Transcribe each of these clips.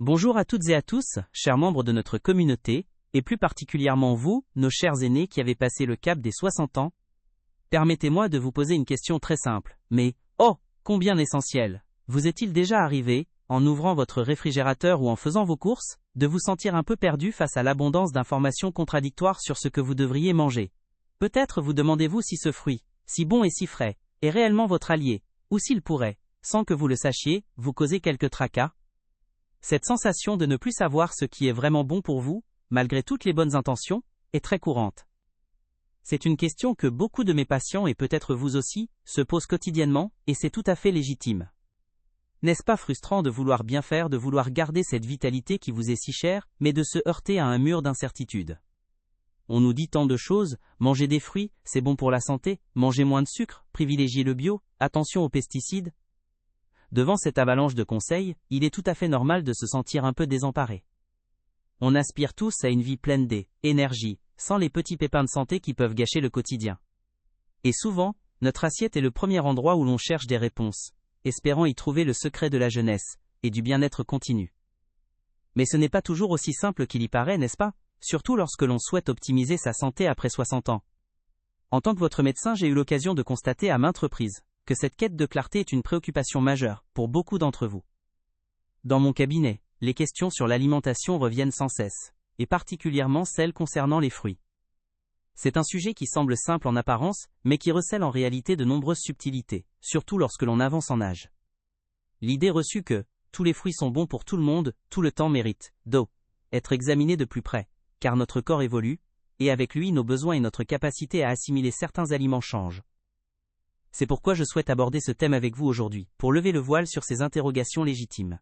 Bonjour à toutes et à tous, chers membres de notre communauté, et plus particulièrement vous, nos chers aînés qui avez passé le cap des 60 ans. Permettez-moi de vous poser une question très simple, mais, oh, combien essentielle. Vous est-il déjà arrivé, en ouvrant votre réfrigérateur ou en faisant vos courses, de vous sentir un peu perdu face à l'abondance d'informations contradictoires sur ce que vous devriez manger? Peut-être vous demandez-vous si ce fruit, si bon et si frais, est réellement votre allié, ou s'il pourrait, sans que vous le sachiez, vous causer quelques tracas. Cette sensation de ne plus savoir ce qui est vraiment bon pour vous, malgré toutes les bonnes intentions, est très courante. C'est une question que beaucoup de mes patients et peut-être vous aussi, se posent quotidiennement, et c'est tout à fait légitime. N'est-ce pas frustrant de vouloir bien faire, de vouloir garder cette vitalité qui vous est si chère, mais de se heurter à un mur d'incertitude? On nous dit tant de choses, mangez des fruits, c'est bon pour la santé, mangez moins de sucre, privilégiez le bio, attention aux pesticides. Devant cette avalanche de conseils, il est tout à fait normal de se sentir un peu désemparé. On aspire tous à une vie pleine d'énergie, sans les petits pépins de santé qui peuvent gâcher le quotidien. Et souvent, notre assiette est le premier endroit où l'on cherche des réponses, espérant y trouver le secret de la jeunesse et du bien-être continu. Mais ce n'est pas toujours aussi simple qu'il y paraît, n'est-ce pas? Surtout lorsque l'on souhaite optimiser sa santé après 60 ans. En tant que votre médecin, j'ai eu l'occasion de constater à maintes reprises que cette quête de clarté est une préoccupation majeure pour beaucoup d'entre vous. Dans mon cabinet, les questions sur l'alimentation reviennent sans cesse, et particulièrement celles concernant les fruits. C'est un sujet qui semble simple en apparence, mais qui recèle en réalité de nombreuses subtilités, surtout lorsque l'on avance en âge. L'idée reçue que tous les fruits sont bons pour tout le monde, tout le temps mérite d'être examiné de plus près, car notre corps évolue, et avec lui nos besoins et notre capacité à assimiler certains aliments changent. C'est pourquoi je souhaite aborder ce thème avec vous aujourd'hui, pour lever le voile sur ces interrogations légitimes.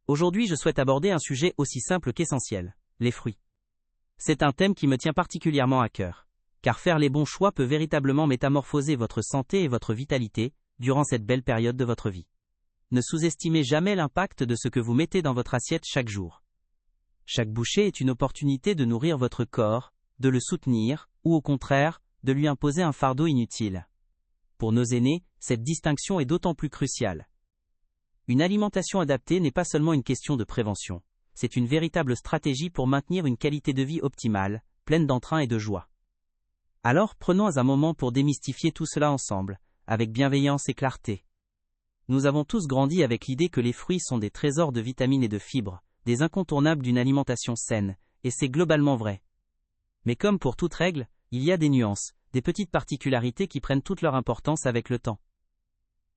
Aujourd'hui, je souhaite aborder un sujet aussi simple qu'essentiel, les fruits. C'est un thème qui me tient particulièrement à cœur, car faire les bons choix peut véritablement métamorphoser votre santé et votre vitalité durant cette belle période de votre vie. Ne sous-estimez jamais l'impact de ce que vous mettez dans votre assiette chaque jour. Chaque bouchée est une opportunité de nourrir votre corps, de le soutenir, ou au contraire, de lui imposer un fardeau inutile. Pour nos aînés, cette distinction est d'autant plus cruciale. Une alimentation adaptée n'est pas seulement une question de prévention, c'est une véritable stratégie pour maintenir une qualité de vie optimale, pleine d'entrain et de joie. Alors prenons un moment pour démystifier tout cela ensemble, avec bienveillance et clarté. Nous avons tous grandi avec l'idée que les fruits sont des trésors de vitamines et de fibres, des incontournables d'une alimentation saine, et c'est globalement vrai. Mais comme pour toute règle, il y a des nuances, des petites particularités qui prennent toute leur importance avec le temps.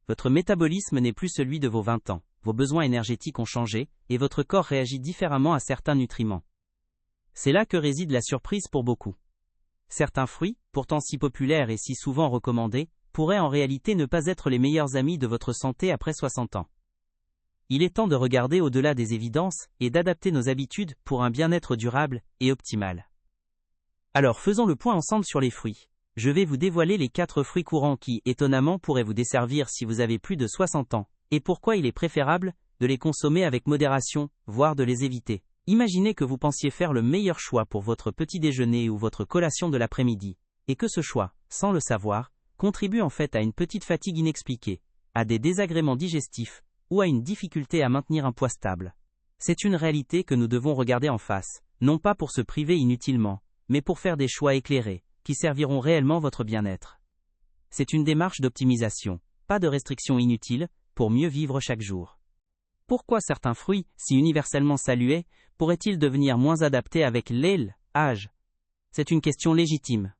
Votre métabolisme n'est plus celui de vos 20 ans, vos besoins énergétiques ont changé, et votre corps réagit différemment à certains nutriments. C'est là que réside la surprise pour beaucoup. Certains fruits, pourtant si populaires et si souvent recommandés, pourraient en réalité ne pas être les meilleurs amis de votre santé après 60 ans. Il est temps de regarder au-delà des évidences et d'adapter nos habitudes pour un bien-être durable et optimal. Alors faisons le point ensemble sur les fruits. Je vais vous dévoiler les 4 fruits courants qui, étonnamment, pourraient vous desservir si vous avez plus de 60 ans, et pourquoi il est préférable de les consommer avec modération, voire de les éviter. Imaginez que vous pensiez faire le meilleur choix pour votre petit déjeuner ou votre collation de l'après-midi, et que ce choix, sans le savoir, contribue en fait à une petite fatigue inexpliquée, à des désagréments digestifs, ou à une difficulté à maintenir un poids stable. C'est une réalité que nous devons regarder en face, non pas pour se priver inutilement, mais pour faire des choix éclairés, qui serviront réellement votre bien-être. C'est une démarche d'optimisation, pas de restriction inutile, pour mieux vivre chaque jour. Pourquoi certains fruits, si universellement salués, pourraient-ils devenir moins adaptés avec l'âge? C'est une question légitime.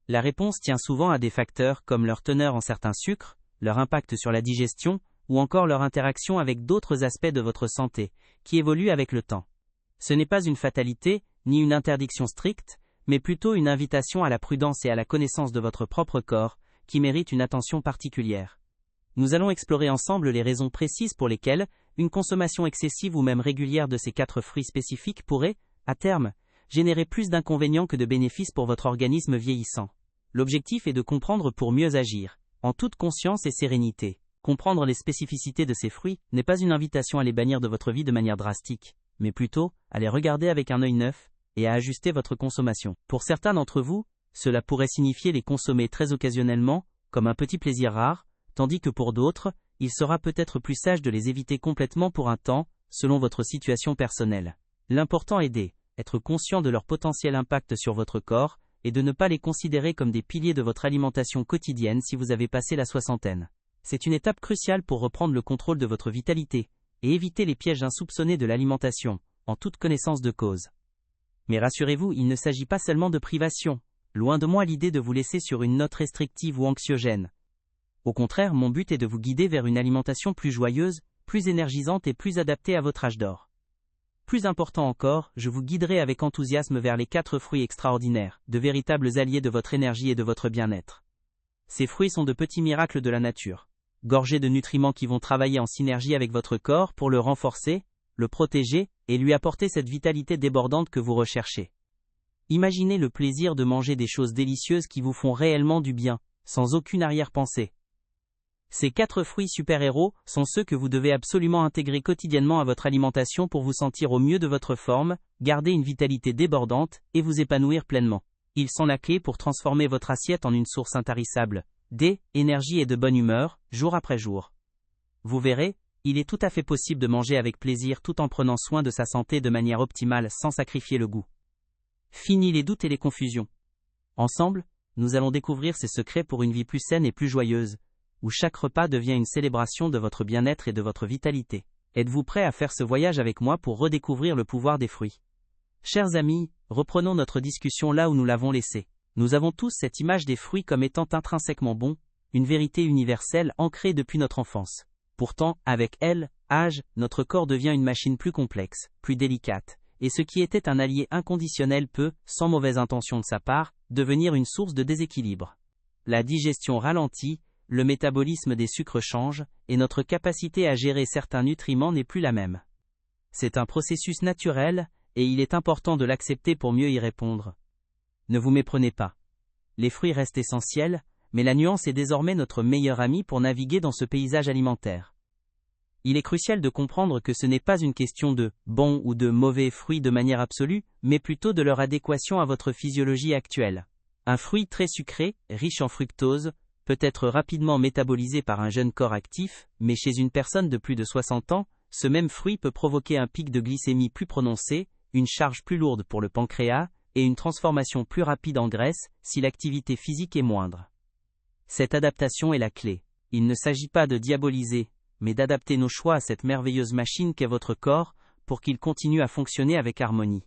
La réponse tient souvent à des facteurs comme leur teneur en certains sucres, leur impact sur la digestion, ou encore leur interaction avec d'autres aspects de votre santé, qui évoluent avec le temps. Ce n'est pas une fatalité, ni une interdiction stricte, mais plutôt une invitation à la prudence et à la connaissance de votre propre corps, qui mérite une attention particulière. Nous allons explorer ensemble les raisons précises pour lesquelles une consommation excessive ou même régulière de ces 4 fruits spécifiques pourrait, à terme, générer plus d'inconvénients que de bénéfices pour votre organisme vieillissant. L'objectif est de comprendre pour mieux agir, en toute conscience et sérénité. Comprendre les spécificités de ces fruits n'est pas une invitation à les bannir de votre vie de manière drastique, mais plutôt à les regarder avec un œil neuf, et à ajuster votre consommation. Pour certains d'entre vous, cela pourrait signifier les consommer très occasionnellement, comme un petit plaisir rare, tandis que pour d'autres, il sera peut-être plus sage de les éviter complètement pour un temps, selon votre situation personnelle. L'important est d'être conscient de leur potentiel impact sur votre corps et de ne pas les considérer comme des piliers de votre alimentation quotidienne si vous avez passé la soixantaine. C'est une étape cruciale pour reprendre le contrôle de votre vitalité et éviter les pièges insoupçonnés de l'alimentation, en toute connaissance de cause. Mais rassurez-vous, il ne s'agit pas seulement de privation. Loin de moi l'idée de vous laisser sur une note restrictive ou anxiogène. Au contraire, mon but est de vous guider vers une alimentation plus joyeuse, plus énergisante et plus adaptée à votre âge d'or. Plus important encore, je vous guiderai avec enthousiasme vers les 4 fruits extraordinaires, de véritables alliés de votre énergie et de votre bien-être. Ces fruits sont de petits miracles de la nature, gorgés de nutriments qui vont travailler en synergie avec votre corps pour le renforcer, le protéger et lui apporter cette vitalité débordante que vous recherchez. Imaginez le plaisir de manger des choses délicieuses qui vous font réellement du bien, sans aucune arrière-pensée. Ces 4 fruits super-héros sont ceux que vous devez absolument intégrer quotidiennement à votre alimentation pour vous sentir au mieux de votre forme, garder une vitalité débordante et vous épanouir pleinement. Ils sont la clé pour transformer votre assiette en une source intarissable d'énergie et de bonne humeur, jour après jour. Vous verrez, il est tout à fait possible de manger avec plaisir tout en prenant soin de sa santé de manière optimale sans sacrifier le goût. Fini les doutes et les confusions. Ensemble, nous allons découvrir ces secrets pour une vie plus saine et plus joyeuse, où chaque repas devient une célébration de votre bien-être et de votre vitalité. Êtes-vous prêt à faire ce voyage avec moi pour redécouvrir le pouvoir des fruits? Chers amis, reprenons notre discussion là où nous l'avons laissée. Nous avons tous cette image des fruits comme étant intrinsèquement bons, une vérité universelle ancrée depuis notre enfance. Pourtant, avec âge, notre corps devient une machine plus complexe, plus délicate, et ce qui était un allié inconditionnel peut, sans mauvaise intention de sa part, devenir une source de déséquilibre. La digestion ralentit, le métabolisme des sucres change, et notre capacité à gérer certains nutriments n'est plus la même. C'est un processus naturel, et il est important de l'accepter pour mieux y répondre. Ne vous méprenez pas. Les fruits restent essentiels, mais la nuance est désormais notre meilleur ami pour naviguer dans ce paysage alimentaire. Il est crucial de comprendre que ce n'est pas une question de bons ou de mauvais fruits de manière absolue, mais plutôt de leur adéquation à votre physiologie actuelle. Un fruit très sucré, riche en fructose, peut être rapidement métabolisé par un jeune corps actif, mais chez une personne de plus de 60 ans, ce même fruit peut provoquer un pic de glycémie plus prononcé, une charge plus lourde pour le pancréas, et une transformation plus rapide en graisse si l'activité physique est moindre. Cette adaptation est la clé. Il ne s'agit pas de diaboliser, mais d'adapter nos choix à cette merveilleuse machine qu'est votre corps, pour qu'il continue à fonctionner avec harmonie.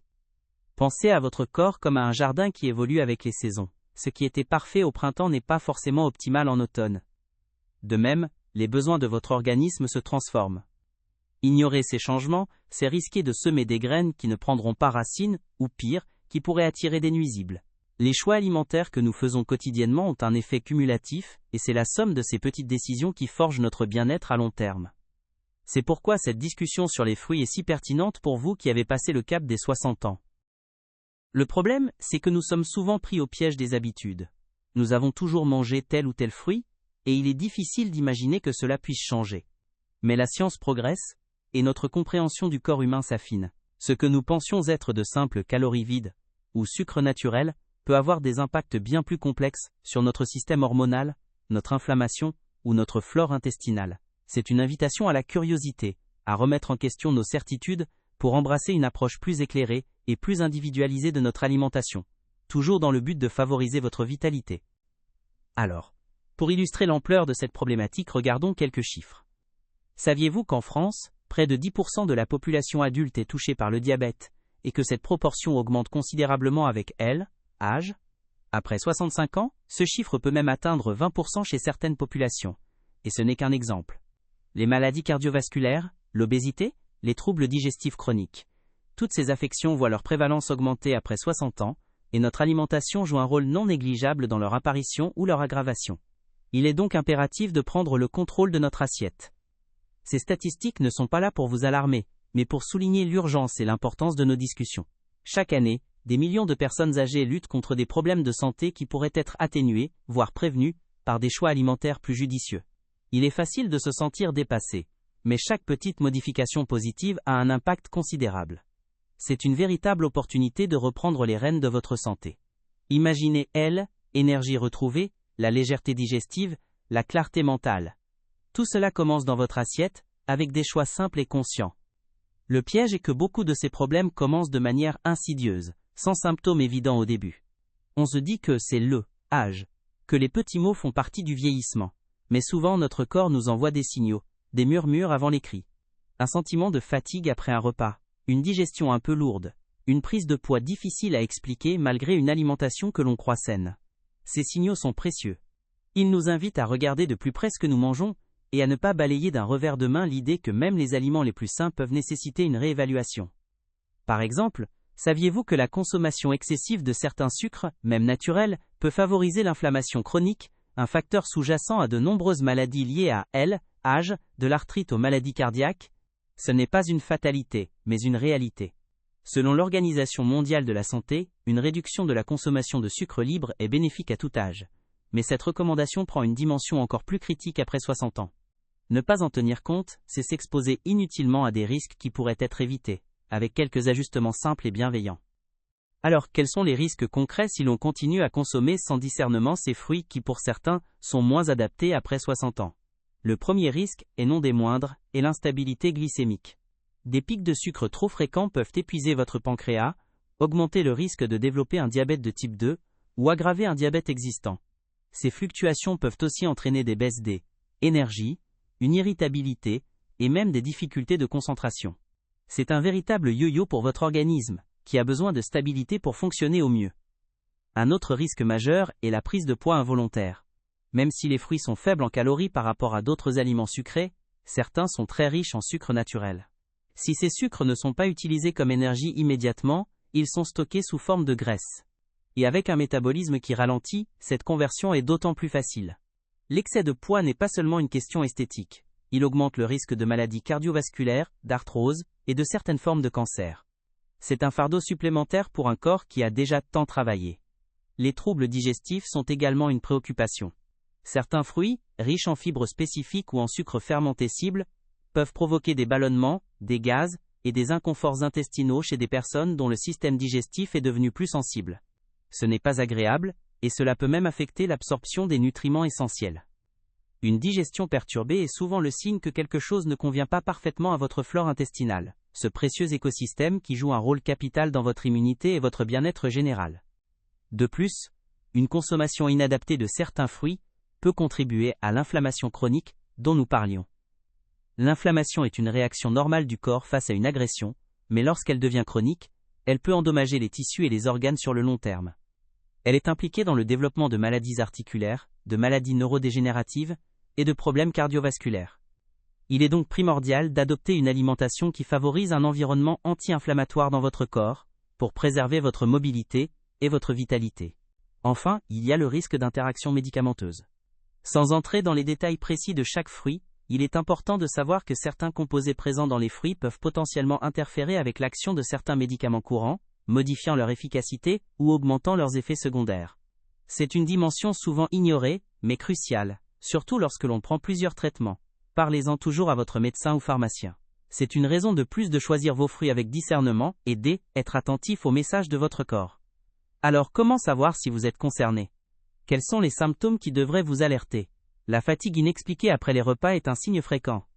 Pensez à votre corps comme à un jardin qui évolue avec les saisons. Ce qui était parfait au printemps n'est pas forcément optimal en automne. De même, les besoins de votre organisme se transforment. Ignorer ces changements, c'est risquer de semer des graines qui ne prendront pas racine, ou pire, qui pourraient attirer des nuisibles. Les choix alimentaires que nous faisons quotidiennement ont un effet cumulatif, et c'est la somme de ces petites décisions qui forgent notre bien-être à long terme. C'est pourquoi cette discussion sur les fruits est si pertinente pour vous qui avez passé le cap des 60 ans. Le problème, c'est que nous sommes souvent pris au piège des habitudes. Nous avons toujours mangé tel ou tel fruit, et il est difficile d'imaginer que cela puisse changer. Mais la science progresse, et notre compréhension du corps humain s'affine. Ce que nous pensions être de simples calories vides, ou sucre naturel, peut avoir des impacts bien plus complexes sur notre système hormonal, notre inflammation, ou notre flore intestinale. C'est une invitation à la curiosité, à remettre en question nos certitudes, pour embrasser une approche plus éclairée et plus individualisée de notre alimentation, toujours dans le but de favoriser votre vitalité. Alors, pour illustrer l'ampleur de cette problématique, regardons quelques chiffres. Saviez-vous qu'en France, près de 10% de la population adulte est touchée par le diabète, et que cette proportion augmente considérablement avec âge? Après 65 ans, ce chiffre peut même atteindre 20% chez certaines populations. Et ce n'est qu'un exemple. Les maladies cardiovasculaires, l'obésité, les troubles digestifs chroniques. Toutes ces affections voient leur prévalence augmenter après 60 ans, et notre alimentation joue un rôle non négligeable dans leur apparition ou leur aggravation. Il est donc impératif de prendre le contrôle de notre assiette. Ces statistiques ne sont pas là pour vous alarmer, mais pour souligner l'urgence et l'importance de nos discussions. Chaque année, des millions de personnes âgées luttent contre des problèmes de santé qui pourraient être atténués, voire prévenus, par des choix alimentaires plus judicieux. Il est facile de se sentir dépassé, mais chaque petite modification positive a un impact considérable. C'est une véritable opportunité de reprendre les rênes de votre santé. Imaginez énergie retrouvée, la légèreté digestive, la clarté mentale. Tout cela commence dans votre assiette, avec des choix simples et conscients. Le piège est que beaucoup de ces problèmes commencent de manière insidieuse, sans symptômes évidents au début. On se dit que c'est le âge, que les petits maux font partie du vieillissement. Mais souvent notre corps nous envoie des signaux, des murmures avant les cris. Un sentiment de fatigue après un repas, une digestion un peu lourde, une prise de poids difficile à expliquer malgré une alimentation que l'on croit saine. Ces signaux sont précieux. Ils nous invitent à regarder de plus près ce que nous mangeons, et à ne pas balayer d'un revers de main l'idée que même les aliments les plus sains peuvent nécessiter une réévaluation. Par exemple, saviez-vous que la consommation excessive de certains sucres, même naturels, peut favoriser l'inflammation chronique, un facteur sous-jacent à de nombreuses maladies liées à l'âge, de l'arthrite aux maladies cardiaques? Ce n'est pas une fatalité, mais une réalité. Selon l'Organisation mondiale de la santé, une réduction de la consommation de sucre libre est bénéfique à tout âge. Mais cette recommandation prend une dimension encore plus critique après 60 ans. Ne pas en tenir compte, c'est s'exposer inutilement à des risques qui pourraient être évités, avec quelques ajustements simples et bienveillants. Alors, quels sont les risques concrets si l'on continue à consommer sans discernement ces fruits qui, pour certains, sont moins adaptés après 60 ans? Le premier risque, et non des moindres, est l'instabilité glycémique. Des pics de sucre trop fréquents peuvent épuiser votre pancréas, augmenter le risque de développer un diabète de type 2, ou aggraver un diabète existant. Ces fluctuations peuvent aussi entraîner des baisses d'énergie, une irritabilité, et même des difficultés de concentration. C'est un véritable yo-yo pour votre organisme, qui a besoin de stabilité pour fonctionner au mieux. Un autre risque majeur est la prise de poids involontaire. Même si les fruits sont faibles en calories par rapport à d'autres aliments sucrés, certains sont très riches en sucre naturel. Si ces sucres ne sont pas utilisés comme énergie immédiatement, ils sont stockés sous forme de graisse. Et avec un métabolisme qui ralentit, cette conversion est d'autant plus facile. L'excès de poids n'est pas seulement une question esthétique. Il augmente le risque de maladies cardiovasculaires, d'arthrose et de certaines formes de cancer. C'est un fardeau supplémentaire pour un corps qui a déjà tant travaillé. Les troubles digestifs sont également une préoccupation. Certains fruits, riches en fibres spécifiques ou en sucre fermenté cible, peuvent provoquer des ballonnements, des gaz et des inconforts intestinaux chez des personnes dont le système digestif est devenu plus sensible. Ce n'est pas agréable, et cela peut même affecter l'absorption des nutriments essentiels. Une digestion perturbée est souvent le signe que quelque chose ne convient pas parfaitement à votre flore intestinale, ce précieux écosystème qui joue un rôle capital dans votre immunité et votre bien-être général. De plus, une consommation inadaptée de certains fruits peut contribuer à l'inflammation chronique dont nous parlions. L'inflammation est une réaction normale du corps face à une agression, mais lorsqu'elle devient chronique, elle peut endommager les tissus et les organes sur le long terme. Elle est impliquée dans le développement de maladies articulaires, de maladies neurodégénératives et de problèmes cardiovasculaires. Il est donc primordial d'adopter une alimentation qui favorise un environnement anti-inflammatoire dans votre corps, pour préserver votre mobilité et votre vitalité. Enfin, il y a le risque d'interaction médicamenteuse. Sans entrer dans les détails précis de chaque fruit, il est important de savoir que certains composés présents dans les fruits peuvent potentiellement interférer avec l'action de certains médicaments courants, modifiant leur efficacité ou augmentant leurs effets secondaires. C'est une dimension souvent ignorée, mais cruciale, surtout lorsque l'on prend plusieurs traitements. Parlez-en toujours à votre médecin ou pharmacien. C'est une raison de plus de choisir vos fruits avec discernement et d'être attentif aux messages de votre corps. Alors comment savoir si vous êtes concerné? Quels sont les symptômes qui devraient vous alerter? La fatigue inexpliquée après les repas est un signe fréquent.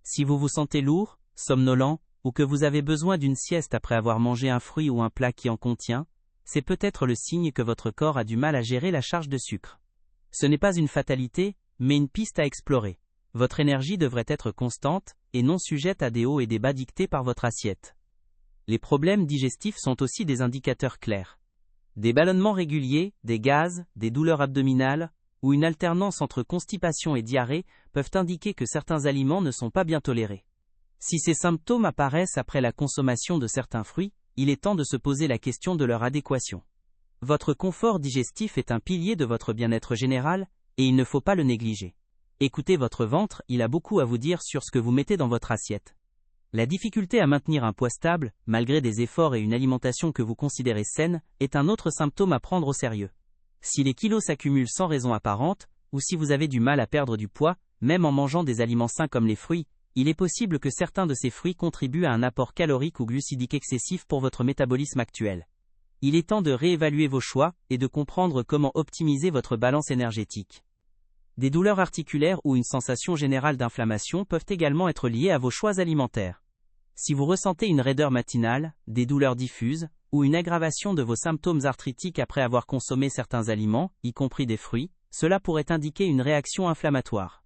Si vous vous sentez lourd, somnolent, ou que vous avez besoin d'une sieste après avoir mangé un fruit ou un plat qui en contient, c'est peut-être le signe que votre corps a du mal à gérer la charge de sucre. Ce n'est pas une fatalité, mais une piste à explorer. Votre énergie devrait être constante, et non sujette à des hauts et des bas dictés par votre assiette. Les problèmes digestifs sont aussi des indicateurs clairs. Des ballonnements réguliers, des gaz, des douleurs abdominales, ou une alternance entre constipation et diarrhée peuvent indiquer que certains aliments ne sont pas bien tolérés. Si ces symptômes apparaissent après la consommation de certains fruits, il est temps de se poser la question de leur adéquation. Votre confort digestif est un pilier de votre bien-être général, et il ne faut pas le négliger. Écoutez votre ventre, il a beaucoup à vous dire sur ce que vous mettez dans votre assiette. La difficulté à maintenir un poids stable, malgré des efforts et une alimentation que vous considérez saine, est un autre symptôme à prendre au sérieux. Si les kilos s'accumulent sans raison apparente, ou si vous avez du mal à perdre du poids, même en mangeant des aliments sains comme les fruits, il est possible que certains de ces fruits contribuent à un apport calorique ou glucidique excessif pour votre métabolisme actuel. Il est temps de réévaluer vos choix et de comprendre comment optimiser votre balance énergétique. Des douleurs articulaires ou une sensation générale d'inflammation peuvent également être liées à vos choix alimentaires. Si vous ressentez une raideur matinale, des douleurs diffuses, ou une aggravation de vos symptômes arthritiques après avoir consommé certains aliments, y compris des fruits, cela pourrait indiquer une réaction inflammatoire.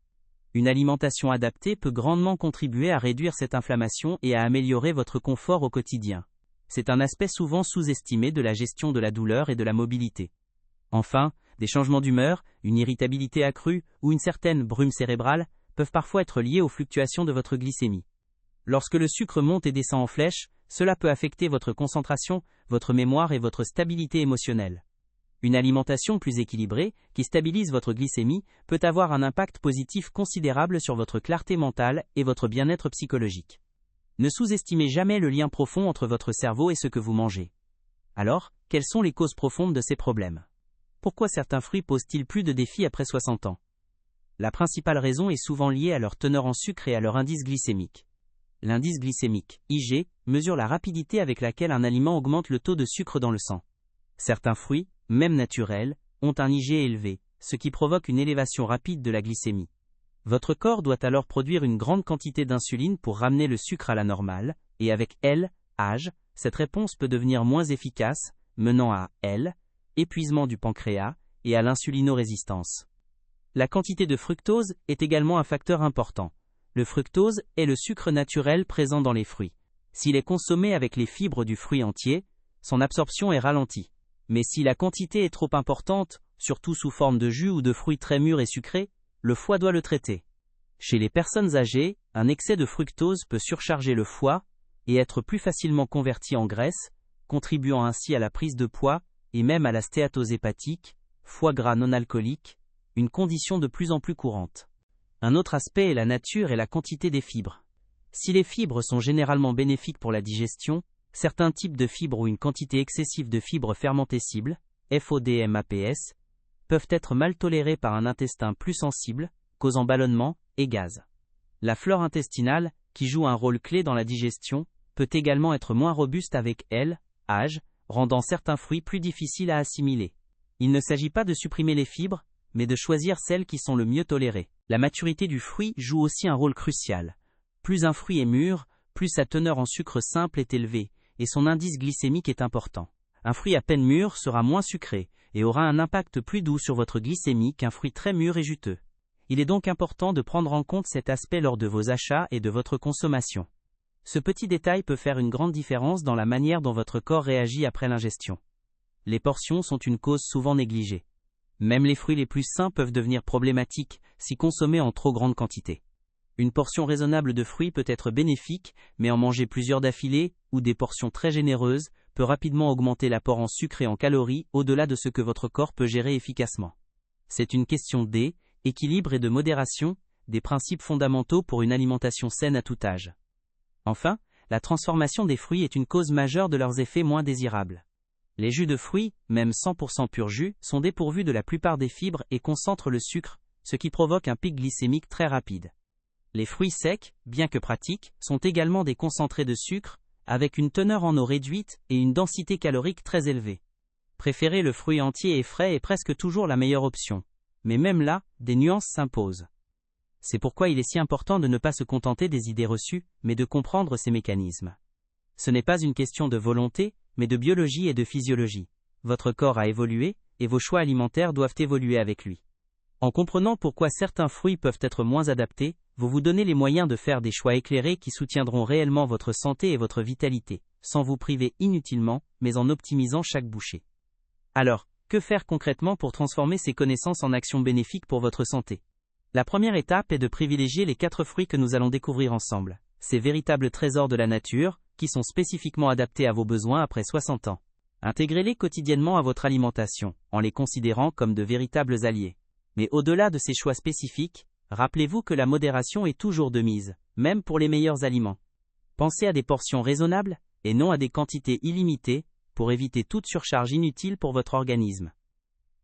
Une alimentation adaptée peut grandement contribuer à réduire cette inflammation et à améliorer votre confort au quotidien. C'est un aspect souvent sous-estimé de la gestion de la douleur et de la mobilité. Enfin, des changements d'humeur, une irritabilité accrue ou une certaine brume cérébrale peuvent parfois être liés aux fluctuations de votre glycémie. Lorsque le sucre monte et descend en flèche, cela peut affecter votre concentration, votre mémoire et votre stabilité émotionnelle. Une alimentation plus équilibrée, qui stabilise votre glycémie, peut avoir un impact positif considérable sur votre clarté mentale et votre bien-être psychologique. Ne sous-estimez jamais le lien profond entre votre cerveau et ce que vous mangez. Alors, quelles sont les causes profondes de ces problèmes? Pourquoi certains fruits posent-ils plus de défis après 60 ans? La principale raison est souvent liée à leur teneur en sucre et à leur indice glycémique. L'indice glycémique, IG, mesure la rapidité avec laquelle un aliment augmente le taux de sucre dans le sang. Certains fruits, même naturels, ont un IG élevé, ce qui provoque une élévation rapide de la glycémie. Votre corps doit alors produire une grande quantité d'insuline pour ramener le sucre à la normale, et avec âge, cette réponse peut devenir moins efficace, menant à épuisement du pancréas et à l'insulinorésistance. La quantité de fructose est également un facteur important. Le fructose est le sucre naturel présent dans les fruits. S'il est consommé avec les fibres du fruit entier, son absorption est ralentie. Mais si la quantité est trop importante, surtout sous forme de jus ou de fruits très mûrs et sucrés, le foie doit le traiter. Chez les personnes âgées, un excès de fructose peut surcharger le foie et être plus facilement converti en graisse, contribuant ainsi à la prise de poids et même à la stéatose hépatique, foie gras non alcoolique, une condition de plus en plus courante. Un autre aspect est la nature et la quantité des fibres. Si les fibres sont généralement bénéfiques pour la digestion, certains types de fibres ou une quantité excessive de fibres fermentescibles, FODMAPS, peuvent être mal tolérés par un intestin plus sensible, causant ballonnement et gaz. La flore intestinale, qui joue un rôle clé dans la digestion, peut également être moins robuste avec âge, rendant certains fruits plus difficiles à assimiler. Il ne s'agit pas de supprimer les fibres, mais de choisir celles qui sont le mieux tolérées. La maturité du fruit joue aussi un rôle crucial. Plus un fruit est mûr, plus sa teneur en sucre simple est élevée, et son indice glycémique est important. Un fruit à peine mûr sera moins sucré, et aura un impact plus doux sur votre glycémie qu'un fruit très mûr et juteux. Il est donc important de prendre en compte cet aspect lors de vos achats et de votre consommation. Ce petit détail peut faire une grande différence dans la manière dont votre corps réagit après l'ingestion. Les portions sont une cause souvent négligée. Même les fruits les plus sains peuvent devenir problématiques si consommés en trop grande quantité. Une portion raisonnable de fruits peut être bénéfique, mais en manger plusieurs d'affilée, ou des portions très généreuses, peut rapidement augmenter l'apport en sucre et en calories au-delà de ce que votre corps peut gérer efficacement. C'est une question d'équilibre et de modération, des principes fondamentaux pour une alimentation saine à tout âge. Enfin, la transformation des fruits est une cause majeure de leurs effets moins désirables. Les jus de fruits, même 100% pur jus, sont dépourvus de la plupart des fibres et concentrent le sucre, ce qui provoque un pic glycémique très rapide. Les fruits secs, bien que pratiques, sont également des concentrés de sucre, avec une teneur en eau réduite et une densité calorique très élevée. Préférer le fruit entier et frais est presque toujours la meilleure option. Mais même là, des nuances s'imposent. C'est pourquoi il est si important de ne pas se contenter des idées reçues, mais de comprendre ces mécanismes. Ce n'est pas une question de volonté, mais de biologie et de physiologie. Votre corps a évolué, et vos choix alimentaires doivent évoluer avec lui. En comprenant pourquoi certains fruits peuvent être moins adaptés, vous vous donnez les moyens de faire des choix éclairés qui soutiendront réellement votre santé et votre vitalité, sans vous priver inutilement, mais en optimisant chaque bouchée. Alors, que faire concrètement pour transformer ces connaissances en actions bénéfiques pour votre santé? La première étape est de privilégier les 4 fruits que nous allons découvrir ensemble. Ces véritables trésors de la nature, qui sont spécifiquement adaptés à vos besoins après 60 ans. Intégrez-les quotidiennement à votre alimentation, en les considérant comme de véritables alliés. Mais au-delà de ces choix spécifiques, rappelez-vous que la modération est toujours de mise, même pour les meilleurs aliments. Pensez à des portions raisonnables, et non à des quantités illimitées, pour éviter toute surcharge inutile pour votre organisme.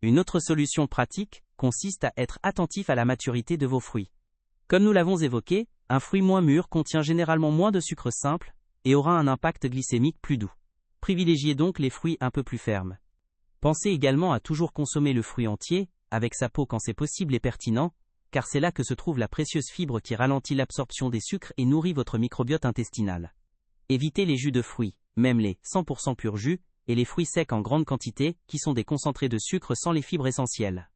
Une autre solution pratique consiste à être attentif à la maturité de vos fruits. Comme nous l'avons évoqué, un fruit moins mûr contient généralement moins de sucre simple et aura un impact glycémique plus doux. Privilégiez donc les fruits un peu plus fermes. Pensez également à toujours consommer le fruit entier, avec sa peau quand c'est possible et pertinent, car c'est là que se trouve la précieuse fibre qui ralentit l'absorption des sucres et nourrit votre microbiote intestinal. Évitez les jus de fruits, même les 100% pur jus, et les fruits secs en grande quantité, qui sont des concentrés de sucre sans les fibres essentielles.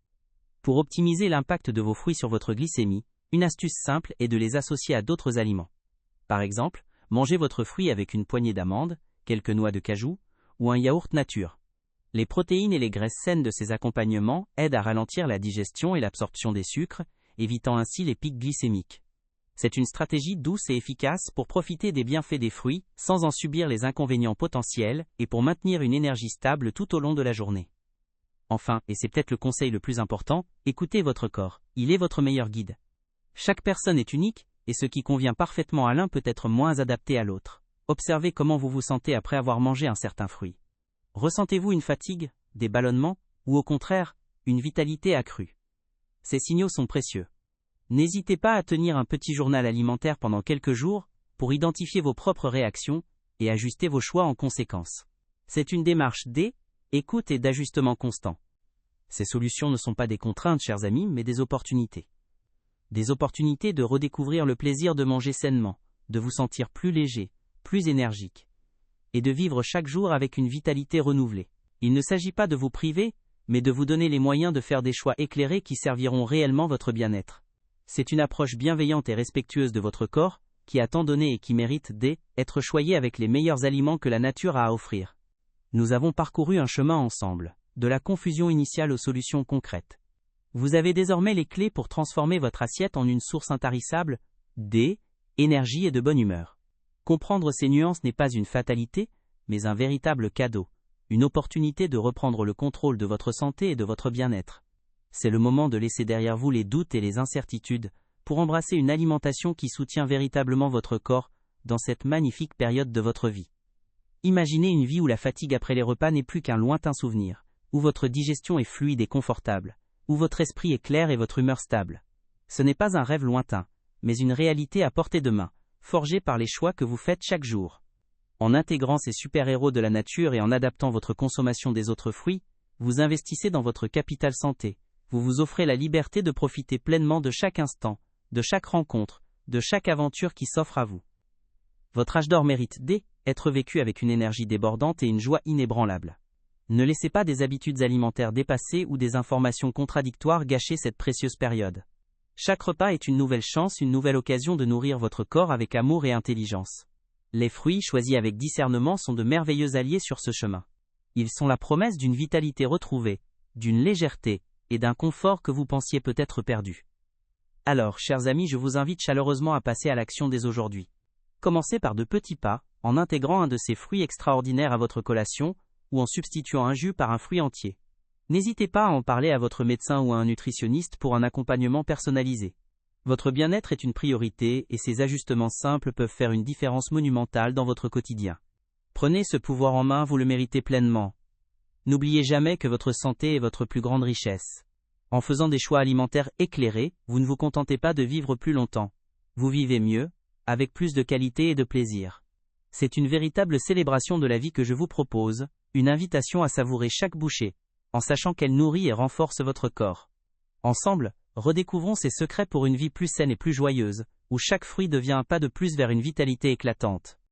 Pour optimiser l'impact de vos fruits sur votre glycémie, une astuce simple est de les associer à d'autres aliments. Par exemple, mangez votre fruit avec une poignée d'amandes, quelques noix de cajou, ou un yaourt nature. Les protéines et les graisses saines de ces accompagnements aident à ralentir la digestion et l'absorption des sucres, évitant ainsi les pics glycémiques. C'est une stratégie douce et efficace pour profiter des bienfaits des fruits, sans en subir les inconvénients potentiels, et pour maintenir une énergie stable tout au long de la journée. Enfin, et c'est peut-être le conseil le plus important, écoutez votre corps, il est votre meilleur guide. Chaque personne est unique, et ce qui convient parfaitement à l'un peut être moins adapté à l'autre. Observez comment vous vous sentez après avoir mangé un certain fruit. Ressentez-vous une fatigue, des ballonnements, ou au contraire, une vitalité accrue? Ces signaux sont précieux. N'hésitez pas à tenir un petit journal alimentaire pendant quelques jours, pour identifier vos propres réactions, et ajuster vos choix en conséquence. C'est une démarche d'écoute et d'ajustement constant. Ces solutions ne sont pas des contraintes, chers amis, mais des opportunités. Des opportunités de redécouvrir le plaisir de manger sainement, de vous sentir plus léger, plus énergique, et de vivre chaque jour avec une vitalité renouvelée. Il ne s'agit pas de vous priver, mais de vous donner les moyens de faire des choix éclairés qui serviront réellement votre bien-être. C'est une approche bienveillante et respectueuse de votre corps, qui a tant donné et qui mérite d'être choyé avec les meilleurs aliments que la nature a à offrir. Nous avons parcouru un chemin ensemble, de la confusion initiale aux solutions concrètes. Vous avez désormais les clés pour transformer votre assiette en une source intarissable d'énergie et de bonne humeur. Comprendre ces nuances n'est pas une fatalité, mais un véritable cadeau, une opportunité de reprendre le contrôle de votre santé et de votre bien-être. C'est le moment de laisser derrière vous les doutes et les incertitudes, pour embrasser une alimentation qui soutient véritablement votre corps dans cette magnifique période de votre vie. Imaginez une vie où la fatigue après les repas n'est plus qu'un lointain souvenir, où votre digestion est fluide et confortable, où votre esprit est clair et votre humeur stable. Ce n'est pas un rêve lointain, mais une réalité à portée de main, forgée par les choix que vous faites chaque jour. En intégrant ces super-héros de la nature et en adaptant votre consommation des autres fruits, vous investissez dans votre capital santé. Vous vous offrez la liberté de profiter pleinement de chaque instant, de chaque rencontre, de chaque aventure qui s'offre à vous. Votre âge d'or mérite d'être vécu avec une énergie débordante et une joie inébranlable. Ne laissez pas des habitudes alimentaires dépassées ou des informations contradictoires gâcher cette précieuse période. Chaque repas est une nouvelle chance, une nouvelle occasion de nourrir votre corps avec amour et intelligence. Les fruits choisis avec discernement sont de merveilleux alliés sur ce chemin. Ils sont la promesse d'une vitalité retrouvée, d'une légèreté, et d'un confort que vous pensiez peut-être perdu. Alors, chers amis, je vous invite chaleureusement à passer à l'action dès aujourd'hui. Commencez par de petits pas, en intégrant un de ces fruits extraordinaires à votre collation, ou en substituant un jus par un fruit entier. N'hésitez pas à en parler à votre médecin ou à un nutritionniste pour un accompagnement personnalisé. Votre bien-être est une priorité et ces ajustements simples peuvent faire une différence monumentale dans votre quotidien. Prenez ce pouvoir en main, vous le méritez pleinement. N'oubliez jamais que votre santé est votre plus grande richesse. En faisant des choix alimentaires éclairés, vous ne vous contentez pas de vivre plus longtemps. Vous vivez mieux, avec plus de qualité et de plaisir. C'est une véritable célébration de la vie que je vous propose, une invitation à savourer chaque bouchée, en sachant qu'elle nourrit et renforce votre corps. Ensemble, redécouvrons ces secrets pour une vie plus saine et plus joyeuse, où chaque fruit devient un pas de plus vers une vitalité éclatante.